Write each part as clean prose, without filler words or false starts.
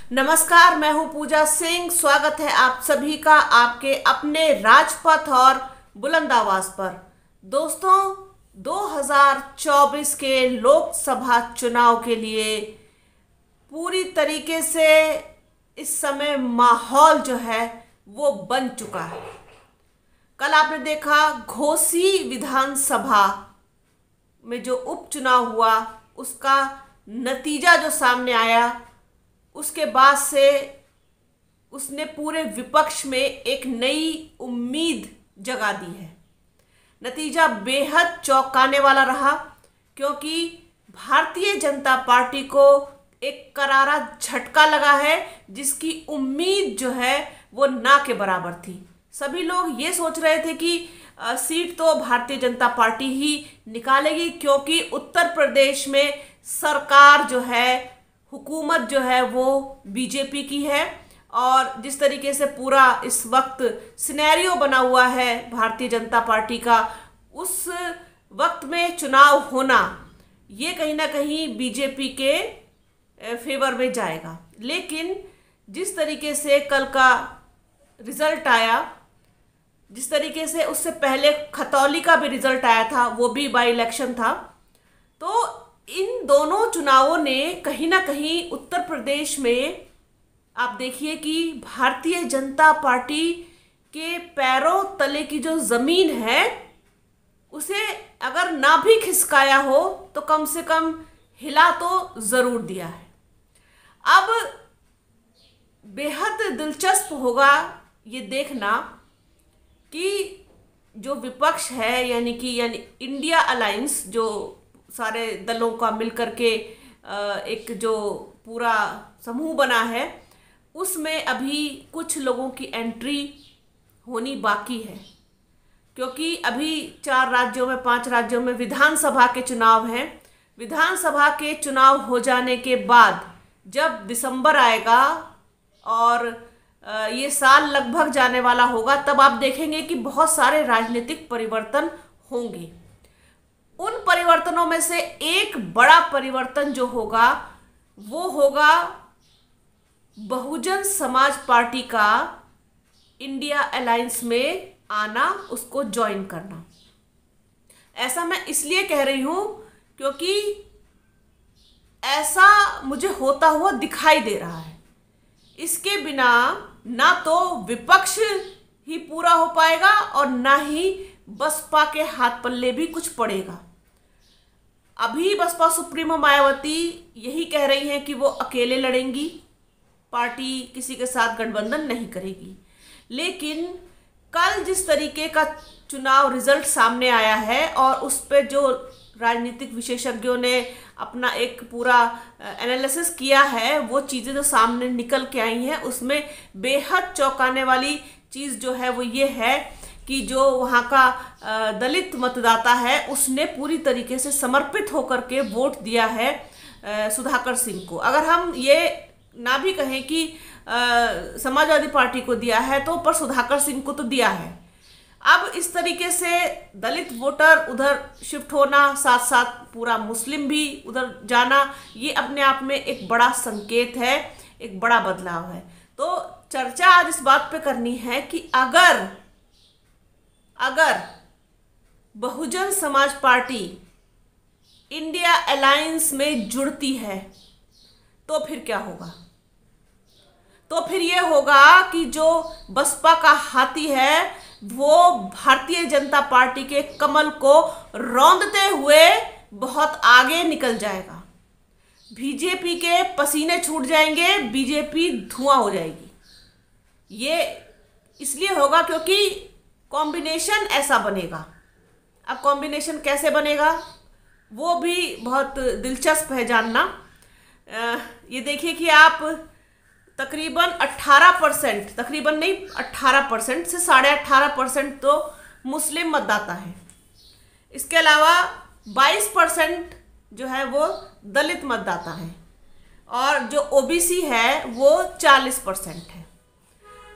नमस्कार, मैं हूं पूजा सिंह। स्वागत है आप सभी का आपके अपने राजपथ और बुलंद आवाज पर। दोस्तों, 2024 के लोकसभा चुनाव के लिए पूरी तरीके से इस समय माहौल जो है वो बन चुका है। कल आपने देखा घोसी विधानसभा में जो उपचुनाव हुआ, उसका नतीजा जो सामने आया, उसके बाद से उसने पूरे विपक्ष में एक नई उम्मीद जगा दी है। नतीजा बेहद चौंकाने वाला रहा, क्योंकि भारतीय जनता पार्टी को एक करारा झटका लगा है, जिसकी उम्मीद जो है वो ना के बराबर थी। सभी लोग ये सोच रहे थे कि सीट तो भारतीय जनता पार्टी ही निकालेगी, क्योंकि उत्तर प्रदेश में सरकार जो है, हुकूमत जो है वो बीजेपी की है। और जिस तरीके से पूरा इस वक्त सिनेरियो बना हुआ है भारतीय जनता पार्टी का, उस वक्त में चुनाव होना ये कहीं ना कहीं बीजेपी के फेवर में जाएगा। लेकिन जिस तरीके से कल का रिजल्ट आया, जिस तरीके से उससे पहले खतौली का भी रिजल्ट आया था, वो भी बाई इलेक्शन था, तो इन दोनों चुनावों ने कहीं ना कहीं उत्तर प्रदेश में आप देखिए कि भारतीय जनता पार्टी के पैरों तले की जो जमीन है उसे अगर ना भी खिसकाया हो तो कम से कम हिला तो जरूर दिया है। अब बेहद दिलचस्प होगा ये देखना कि जो विपक्ष है, यानी इंडिया अलायंस, जो सारे दलों का मिलकर के एक जो पूरा समूह बना है, उसमें अभी कुछ लोगों की एंट्री होनी बाकी है। क्योंकि अभी 4 राज्यों में 5 राज्यों में विधानसभा के चुनाव हैं। विधानसभा के चुनाव हो जाने के बाद जब दिसंबर आएगा और ये साल लगभग जाने वाला होगा, तब आप देखेंगे कि बहुत सारे राजनीतिक परिवर्तन होंगे। उन परिवर्तनों में से एक बड़ा परिवर्तन जो होगा वो होगा बहुजन समाज पार्टी का इंडिया अलायंस में आना, उसको ज्वाइन करना। ऐसा मैं इसलिए कह रही हूं क्योंकि ऐसा मुझे होता हुआ दिखाई दे रहा है। इसके बिना ना तो विपक्ष ही पूरा हो पाएगा और ना ही बसपा के हाथ पल्ले भी कुछ पड़ेगा। अभी बसपा सुप्रीमो मायावती यही कह रही हैं कि वो अकेले लड़ेंगी, पार्टी किसी के साथ गठबंधन नहीं करेगी। लेकिन कल जिस तरीके का चुनाव रिजल्ट सामने आया है और उस पर जो राजनीतिक विशेषज्ञों ने अपना एक पूरा एनालिसिस किया है, वो चीज़ें जो सामने निकल के आई हैं, उसमें बेहद चौंकाने वाली चीज़ जो है वो ये है कि जो वहाँ का दलित मतदाता है, उसने पूरी तरीके से समर्पित होकर के वोट दिया है सुधाकर सिंह को। अगर हम ये ना भी कहें कि समाजवादी पार्टी को दिया है, तो पर सुधाकर सिंह को तो दिया है। अब इस तरीके से दलित वोटर उधर शिफ्ट होना, साथ साथ पूरा मुस्लिम भी उधर जाना, ये अपने आप में एक बड़ा संकेत है, एक बड़ा बदलाव है। तो चर्चा आज इस बात पे करनी है कि अगर Bahujan Samaj party India alliance में जुड़ती है तो फिर क्या होगा। तो फिर ये होगा कि जो बसपा का हाथी है वो भारतीय जनता पार्टी के कमल को रौंदते हुए बहुत आगे निकल जाएगा। बीजेपी के पसीने छूट जाएंगे, बीजेपी धुआं हो जाएगी। ये इसलिए होगा क्योंकि कॉम्बिनेशन ऐसा बनेगा। अब कॉम्बिनेशन कैसे बनेगा वो भी बहुत दिलचस्प है जानना। ये देखिए कि आप तकरीबन 18%, तकरीबन नहीं 18% से 18.5% तो मुस्लिम मतदाता है। इसके अलावा 22% जो है वो दलित मतदाता है और जो ओबीसी है वो 40% है।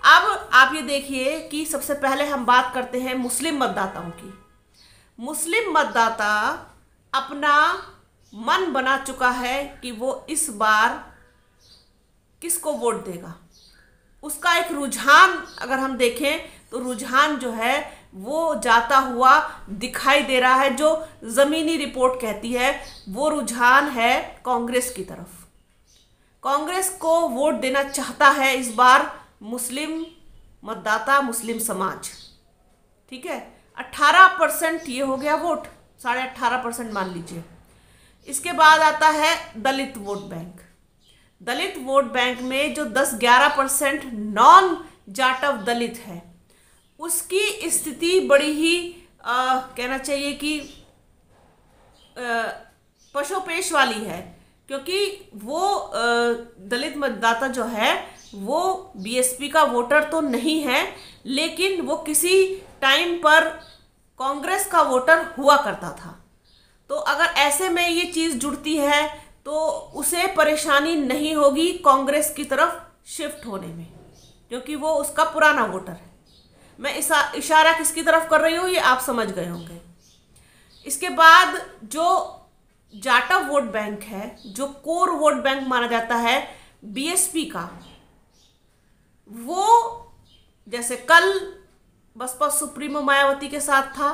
अब आप ये देखिए कि सबसे पहले हम बात करते हैं मुस्लिम मतदाताओं की। मुस्लिम मतदाता अपना मन बना चुका है कि वो इस बार किसको वोट देगा, उसका एक रुझान अगर हम देखें तो रुझान जो है वो जाता हुआ दिखाई दे रहा है। जो ज़मीनी रिपोर्ट कहती है वो रुझान है कांग्रेस की तरफ। कांग्रेस को वोट देना चाहता है इस बार मुस्लिम मतदाता, मुस्लिम समाज। ठीक है, 18% ये हो गया वोट, 18.5% मान लीजिए। इसके बाद आता है दलित वोट बैंक। दलित वोट बैंक में जो 10-11% नॉन जाटव दलित है, उसकी स्थिति बड़ी ही कहना चाहिए कि पशोपेश वाली है, क्योंकि वो दलित मतदाता जो है वो बीएसपी का वोटर तो नहीं है, लेकिन वो किसी टाइम पर कांग्रेस का वोटर हुआ करता था। तो अगर ऐसे में ये चीज़ जुड़ती है तो उसे परेशानी नहीं होगी कांग्रेस की तरफ शिफ्ट होने में, क्योंकि वो उसका पुराना वोटर है। मैं इशारा किसकी तरफ कर रही हूँ ये आप समझ गए होंगे। इसके बाद जो जाटव वोट बैंक है, जो कोर वोट बैंक माना जाता है बीएसपी का, वो जैसे कल बसपा सुप्रीमो मायावती के साथ था,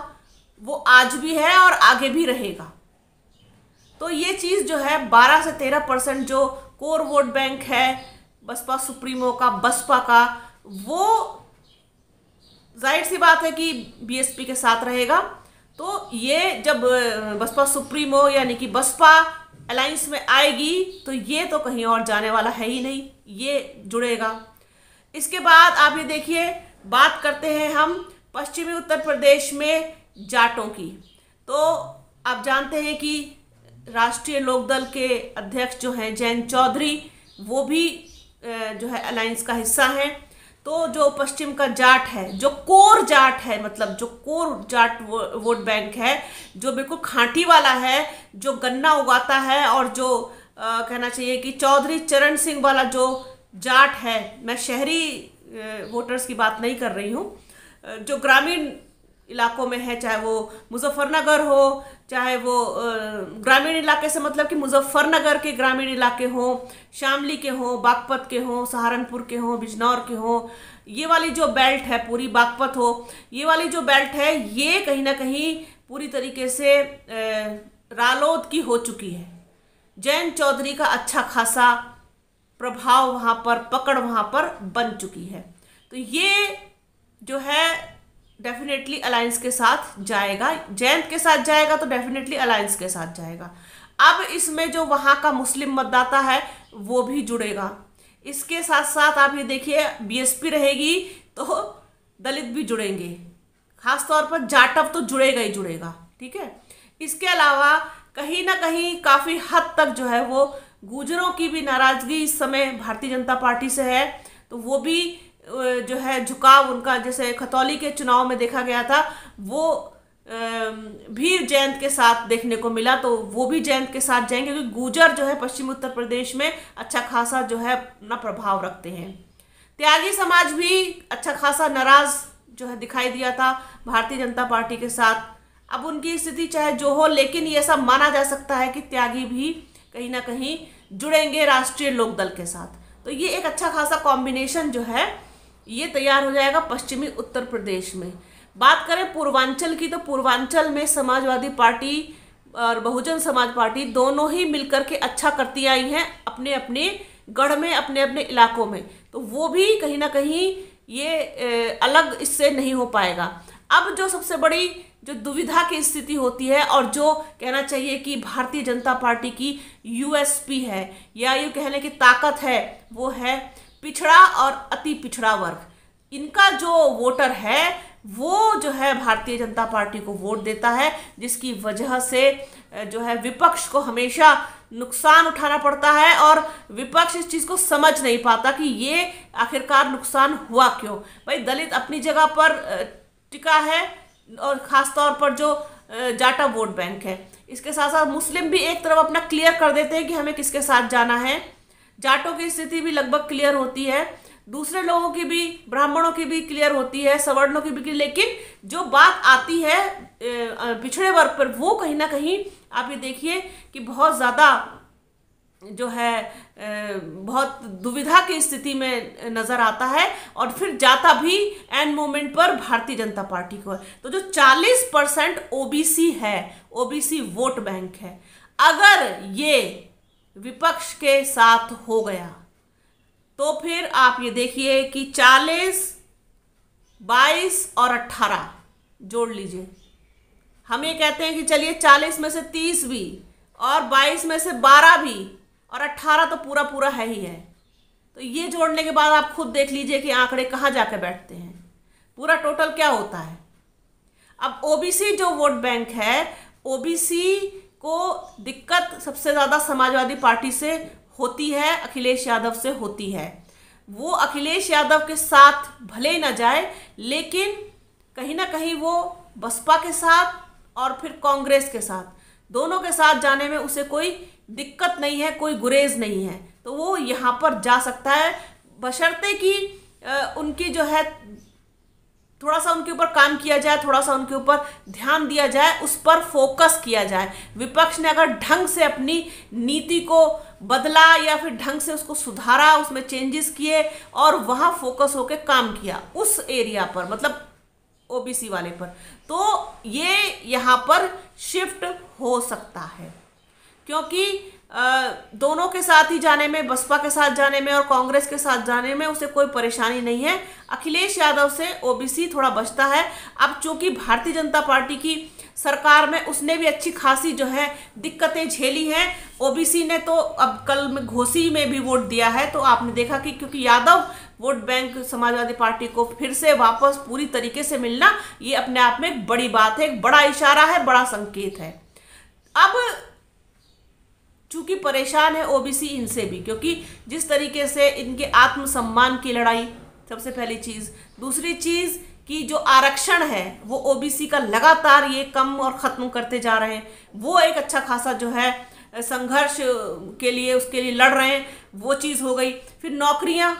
वो आज भी है और आगे भी रहेगा। तो ये चीज़ जो है 12 से 13% जो कोर वोट बैंक है बसपा सुप्रीमो का, बसपा का, वो जाहिर सी बात है कि बीएसपी के साथ रहेगा। तो ये जब बसपा सुप्रीमो यानी कि बसपा अलायंस में आएगी तो ये तो कहीं और जाने वाला है ही नहीं, ये जुड़ेगा। इसके बाद आप ये देखिए, बात करते हैं हम पश्चिमी उत्तर प्रदेश में जाटों की। तो आप जानते हैं कि राष्ट्रीय लोकदल के अध्यक्ष जो हैं जयंत चौधरी, वो भी जो है अलायंस का हिस्सा हैं। तो जो पश्चिम का जाट है, जो कोर जाट है, मतलब जो कोर जाट वोट बैंक है, जो बिल्कुल खांटी वाला है, जो गन्ना उगाता है, और जो कहना चाहिए कि चौधरी चरण सिंह वाला जो जाट है, मैं शहरी वोटर्स की बात नहीं कर रही हूँ, जो ग्रामीण इलाकों में है, चाहे वो मुजफ्फरनगर हो, चाहे वो ग्रामीण इलाके से मतलब कि मुजफ्फरनगर के ग्रामीण इलाके हों, शामली के हों, बागपत के हों, सहारनपुर के हों, बिजनौर के हों, ये वाली जो बेल्ट है पूरी, बागपत हो, ये वाली जो बेल्ट है ये कहीं ना कहीं पूरी तरीके से रालोद की हो चुकी है। जयंत चौधरी का अच्छा खासा प्रभाव वहाँ पर, पकड़ वहाँ पर बन चुकी है। तो ये जो है डेफिनेटली अलायंस के साथ जाएगा, जयंत के साथ जाएगा तो डेफिनेटली अलायंस के साथ जाएगा। अब इसमें जो वहाँ का मुस्लिम मतदाता है वो भी जुड़ेगा। इसके साथ साथ आप ये देखिए, बीएसपी रहेगी तो दलित भी जुड़ेंगे, खासतौर पर जाटव तो जुड़ेगा ही जुड़ेगा। ठीक है, इसके अलावा कहीं ना कहीं काफ़ी हद तक जो है वो गुर्जरों की भी नाराज़गी इस समय भारतीय जनता पार्टी से है। तो वो भी जो है झुकाव उनका, जैसे खतौली के चुनाव में देखा गया था, वो भी जयंत के साथ देखने को मिला। तो वो भी जयंत के साथ जाएंगे, क्योंकि गुर्जर जो है पश्चिम उत्तर प्रदेश में अच्छा खासा जो है अपना प्रभाव रखते हैं। त्यागी समाज भी अच्छा खासा नाराज जो है दिखाई दिया था भारतीय जनता पार्टी के साथ। अब उनकी स्थिति चाहे जो हो, लेकिन ये सब माना जा सकता है कि त्यागी भी कहीं ना कहीं जुड़ेंगे राष्ट्रीय लोकदल के साथ। तो ये एक अच्छा खासा कॉम्बिनेशन जो है ये तैयार हो जाएगा पश्चिमी उत्तर प्रदेश में। बात करें पूर्वांचल की, तो पूर्वांचल में समाजवादी पार्टी और बहुजन समाज पार्टी दोनों ही मिलकर के अच्छा करती आई हैं अपने अपने गढ़ में, अपने अपने इलाकों में। तो वो भी कहीं ना कहीं ये अलग इससे नहीं हो पाएगा। अब जो सबसे बड़ी जो दुविधा की स्थिति होती है, और जो कहना चाहिए कि भारतीय जनता पार्टी की यूएसपी है या यूँ कहने की ताकत है, वो है पिछड़ा और अति पिछड़ा वर्ग। इनका जो वोटर है वो जो है भारतीय जनता पार्टी को वोट देता है, जिसकी वजह से जो है विपक्ष को हमेशा नुकसान उठाना पड़ता है, और विपक्ष इस चीज़ को समझ नहीं पाता कि ये आखिरकार नुकसान हुआ क्यों। भाई दलित अपनी जगह पर टिका है, और ख़ास तौर पर जो जाटा वोट बैंक है, इसके साथ साथ मुस्लिम भी एक तरफ अपना क्लियर कर देते हैं कि हमें किसके साथ जाना है। जाटों की स्थिति भी लगभग क्लियर होती है, दूसरे लोगों की भी, ब्राह्मणों की भी क्लियर होती है, सवर्णों की भी, लेकिन जो बात आती है पिछड़े वर्ग पर, वो कहीं ना कहीं आप ये देखिए कि बहुत ज़्यादा जो है बहुत दुविधा की स्थिति में नजर आता है और फिर जाता भी एंड मोमेंट पर भारतीय जनता पार्टी को है। तो जो 40% ओबीसी है, ओबीसी वोट बैंक है, अगर ये विपक्ष के साथ हो गया तो फिर आप ये देखिए कि 40, 22 और 18 जोड़ लीजिए। हम ये कहते हैं कि चलिए 40 में से 30 भी और 22 में से 12 भी और 18 तो पूरा पूरा है ही है। तो ये जोड़ने के बाद आप खुद देख लीजिए कि आंकड़े कहाँ जाकर बैठते हैं, पूरा टोटल क्या होता है। अब ओबीसी जो वोट बैंक है, ओबीसी को दिक्कत सबसे ज़्यादा समाजवादी पार्टी से होती है, अखिलेश यादव से होती है। वो अखिलेश यादव के साथ भले ही ना जाए, लेकिन कहीं ना कहीं वो बसपा के साथ और फिर कांग्रेस के साथ, दोनों के साथ जाने में उसे कोई दिक्कत नहीं है, कोई गुरेज नहीं है। तो वो यहाँ पर जा सकता है, बशर्ते कि उनकी जो है थोड़ा सा उनके ऊपर काम किया जाए, थोड़ा सा उनके ऊपर ध्यान दिया जाए, उस पर फोकस किया जाए। विपक्ष ने अगर ढंग से अपनी नीति को बदला या फिर ढंग से उसको सुधारा, उसमें चेंजेस किए और वहाँ फोकस होकर काम किया उस एरिया पर, मतलब ओबीसी वाले पर, तो ये यहाँ पर शिफ्ट हो सकता है। क्योंकि दोनों के साथ ही जाने में, बसपा के साथ जाने में और कांग्रेस के साथ जाने में उसे कोई परेशानी नहीं है। अखिलेश यादव से ओबीसी थोड़ा बचता है। अब चूंकि भारतीय जनता पार्टी की सरकार में उसने भी अच्छी खासी जो है दिक्कतें झेली हैं, ओबीसी ने तो अब कल में घोसी में भी वोट दिया है। तो आपने देखा कि क्योंकि Yadav vote bank Samajwadi party को फिर से वापस पूरी तरीके से मिलना, ये अपने आप में एक बड़ी बात है, एक बड़ा इशारा है, बड़ा संकेत है। अब चूंकि परेशान है ओबीसी इनसे भी, क्योंकि जिस तरीके से इनके आत्मसम्मान की लड़ाई सबसे पहली चीज, दूसरी चीज कि जो आरक्षण है वो ओबीसी का लगातार ये कम और खत्म करते जा रहे हैं, वो एक अच्छा खासा जो है संघर्ष के लिए उसके लिए लड़ रहे हैं, वो चीज हो गई। फिर नौकरियां,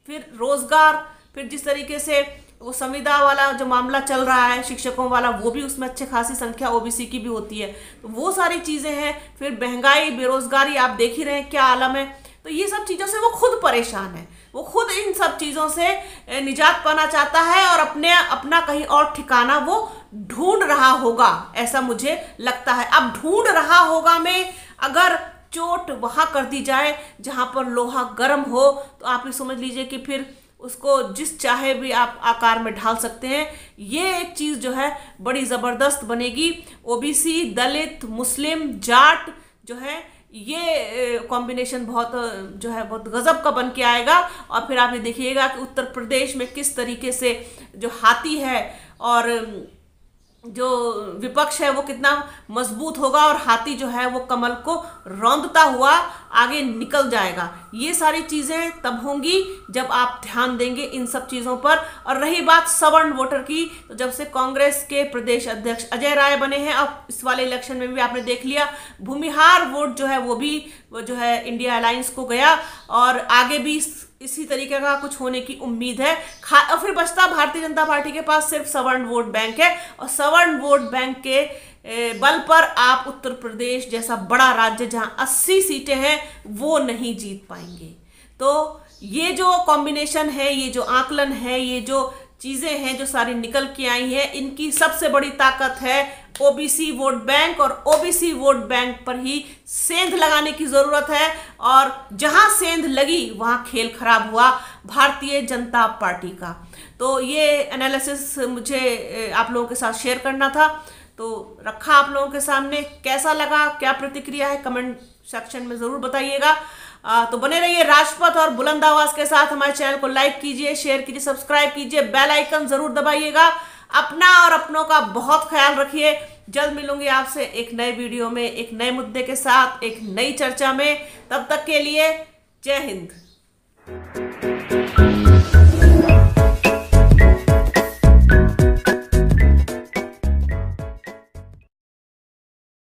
फिर रोजगार, फिर जिस तरीके से वो संविदा वाला जो मामला चल रहा है शिक्षकों वाला, वो भी उसमें अच्छी खासी संख्या ओबीसी की भी होती है। तो वो सारी चीज़ें हैं। फिर महंगाई, बेरोजगारी, आप देख ही रहे हैं क्या आलम है। तो ये सब चीज़ों से वो खुद परेशान है, वो खुद इन सब चीज़ों से निजात पाना चाहता है और अपना कहीं और ठिकाना वो ढूंढ रहा होगा, ऐसा मुझे लगता है। अब ढूंढ रहा होगा में अगर चोट वहाँ कर दी जाए जहाँ पर लोहा गर्म हो, तो आप ये समझ लीजिए कि फिर उसको जिस चाहे भी आप आकार में ढाल सकते हैं। ये एक चीज़ जो है बड़ी ज़बरदस्त बनेगी। ओबीसी, दलित, मुस्लिम, जाट जो है, ये कॉम्बिनेशन बहुत जो है बहुत गजब का बन के आएगा। और फिर आप ये देखिएगा कि उत्तर प्रदेश में किस तरीके से जो हाथी है और जो विपक्ष है वो कितना मजबूत होगा और हाथी जो है वो कमल को रौंदता हुआ आगे निकल जाएगा। ये सारी चीज़ें तब होंगी जब आप ध्यान देंगे इन सब चीज़ों पर। और रही बात सवर्ण वोटर की, तो जब से कांग्रेस के प्रदेश अध्यक्ष अजय राय बने हैं, अब इस वाले इलेक्शन में भी आपने देख लिया भूमिहार वोट जो है वो भी जो है इंडिया अलायंस को गया और आगे भी इसी तरीके का कुछ होने की उम्मीद है। और फिर बचता भारतीय जनता पार्टी के पास सिर्फ सवर्ण वोट बैंक है और सवर्ण वोट बैंक के बल पर आप उत्तर प्रदेश जैसा बड़ा राज्य जहां 80 सीटें हैं वो नहीं जीत पाएंगे। तो ये जो कॉम्बिनेशन है, ये जो आकलन है, ये जो चीज़ें हैं जो सारी निकल के आई हैं, इनकी सबसे बड़ी ताकत है ओबीसी वोट बैंक। और ओबीसी वोट बैंक पर ही सेंध लगाने की ज़रूरत है और जहां सेंध लगी वहां खेल खराब हुआ भारतीय जनता पार्टी का। तो ये एनालिसिस मुझे आप लोगों के साथ शेयर करना था, तो रखा आप लोगों के सामने। कैसा लगा, क्या प्रतिक्रिया है, कमेंट सेक्शन में ज़रूर बताइएगा। तो बने रहिए राजपथ और बुलंद आवाज के साथ। हमारे चैनल को लाइक कीजिए, शेयर कीजिए, सब्सक्राइब कीजिए, बेल आइकन जरूर दबाइएगा। अपना और अपनों का बहुत ख्याल रखिए। जल्द मिलूंगी आपसे एक नए वीडियो में, एक नए मुद्दे के साथ, एक नई चर्चा में। तब तक के लिए जय हिंद।